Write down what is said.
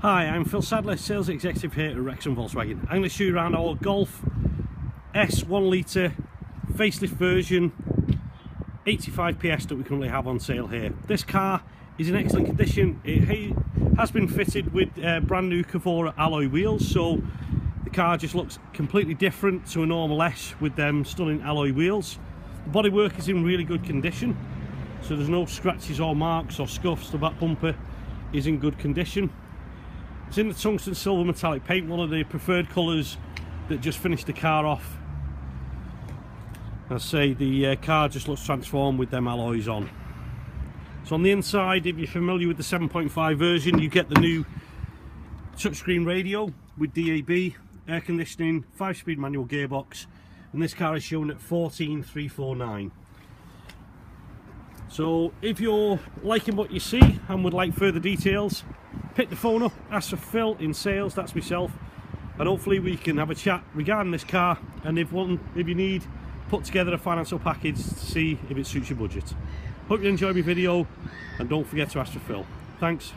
Hi, I'm Phil Sadler, Sales Executive here at Wrexham Volkswagen. I'm going to show you around our Golf S 1 litre facelift version 85 PS that we currently have on sale here. This car is in excellent condition. It has been fitted with brand new Corvara Alloy Wheels, so the car just looks completely different to a normal S with them stunning alloy wheels. The bodywork is in really good condition, so there's no scratches or marks or scuffs. The back bumper is in good condition. It's in the tungsten silver metallic paint, one of the preferred colours that just finished the car off. As I say, the car just looks transformed with them alloys on. So on the inside, if you're familiar with the 7.5 version, you get the new touchscreen radio with DAB, air conditioning, 5-speed manual gearbox, and this car is shown at 14,349. So if you're liking what you see and would like further details, pick the phone up, ask for Phil in sales, that's myself, and hopefully we can have a chat regarding this car, and if you need, put together a financial package to see if it suits your budget. Hope you enjoyed my video, and don't forget to ask for Phil. Thanks.